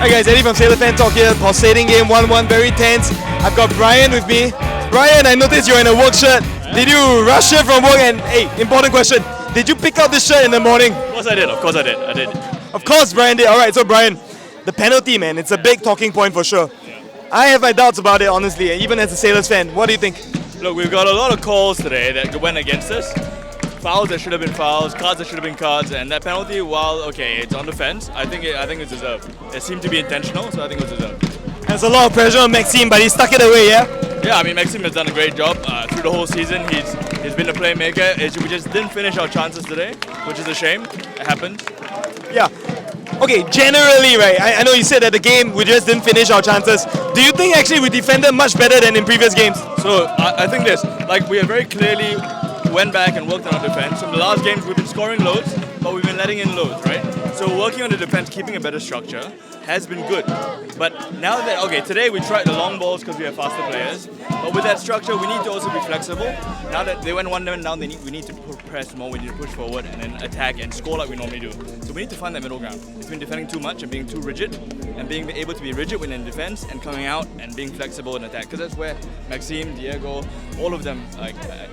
Alright guys, Eddie from Sailor Fan Talk here, pulsating game 1-1, very tense. I've got Brian with me. Brian, I noticed you're in a work shirt. Did you rush here from work? And hey, important question, did you pick out this shirt in the morning? Of course I did, I did. Of course Brian did. Alright, so Brian, the penalty, man, it's a big talking point for sure. Yeah. I have my doubts about it, honestly, even as a Sailors fan. What do you think? Look, we've got a lot of calls today that went against us. Fouls that should have been fouls, cards that should have been cards, and that penalty, while okay, it's on the fence, I think it's deserved. It seemed to be intentional, so I think it was deserved. There's a lot of pressure on Maxime, but he stuck it away, yeah? Yeah, I mean, Maxime has done a great job through the whole season. He's been a playmaker. We just didn't finish our chances today, which is a shame. It happens. Yeah. Okay, generally, right, I know you said that the game, we just didn't finish our chances. Do you think actually we defended much better than in previous games? So, I think this, like we have very clearly went back and worked on our defense. From the last games, we've been scoring loads, but we've been letting in loads, right? So working on the defense, keeping a better structure has been good. But now that, okay, today we tried the long balls because we have faster players, but with that structure, we need to also be flexible. Now that they went 1-1 down, we need to press more, we need to push forward and then attack and score like we normally do. So we need to find that middle ground. We've been defending too much and being too rigid, and being able to be rigid when in defense and coming out and being flexible in attack. Because that's where Maxime, Diego, all of them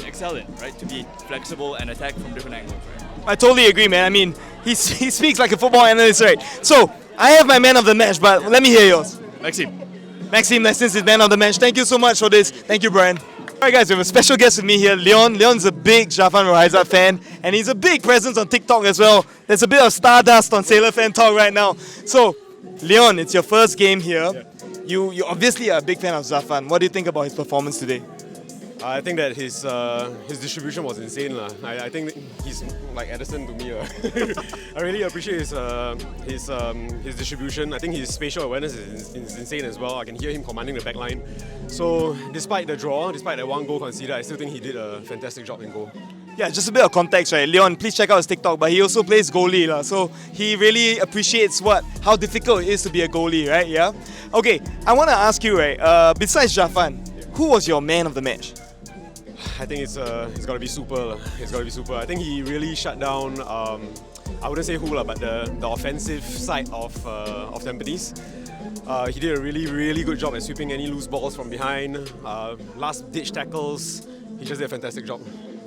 excel in, right? To be flexible and attack from different angles, right? I totally agree, man. I mean, he speaks like a football analyst, right? So, I have my man of the match, but let me hear yours. Maxime, since he's man of the match, thank you so much for this. Thank you, Brian. Alright guys, we have a special guest with me here, Leon. Leon's a big Jafan Rohaizat fan, and he's a big presence on TikTok as well. There's a bit of stardust on Sailor Fan Talk right now. So, Leon, it's your first game here. Yeah. You obviously are a big fan of Zafan. What do you think about his performance today? I think that his distribution was insane. I think he's like Edison to me. I really appreciate his distribution. I think his spatial awareness is insane as well. I can hear him commanding the back line. So despite the draw, despite that one goal conceded, I still think he did a fantastic job in goal. Yeah, just a bit of context, right? Leon, please check out his TikTok, but he also plays goalie. So he really appreciates how difficult it is to be a goalie, right? Yeah? Okay, I want to ask you, right, besides Jafan, who was your man of the match? I think it's got to be Super. It's got to be Super. I think he really shut down, I wouldn't say who, but the offensive side of Tampines. He did a really good job at sweeping any loose balls from behind. Last ditch tackles, he just did a fantastic job.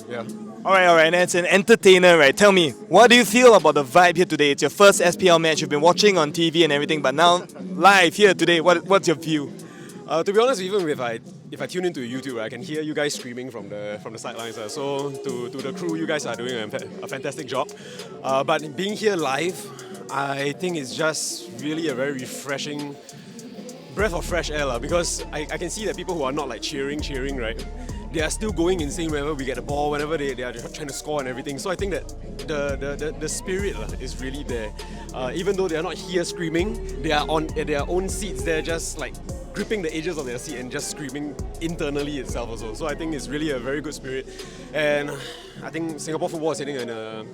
Yeah. Alright, and it's an entertainer, right? Tell me, what do you feel about the vibe here today? It's your first SPL match, you've been watching on TV and everything, but now live here today, what's your view? To be honest, even if I tune into YouTube, I can hear you guys screaming from the sidelines. So to the crew, you guys are doing a fantastic job. But being here live, I think it's just really a very refreshing breath of fresh air, because I can see that people who are not like cheering, right? They are still going insane whenever we get the ball, whenever they are trying to score and everything. So I think that the spirit is really there. Even though they are not here screaming, they are on their own seats. They're just like gripping the edges of their seat and just screaming internally itself also. So I think it's really a very good spirit. And I think Singapore football is heading in a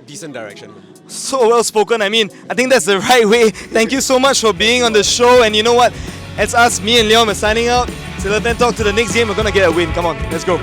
decent direction. So well spoken. I mean, I think that's the right way. Thank you so much for being on the show. And you know what? It's us, me and Leon, we're signing out. Sailor Fan Talk to the next game. We're going to get a win. Come on, let's go.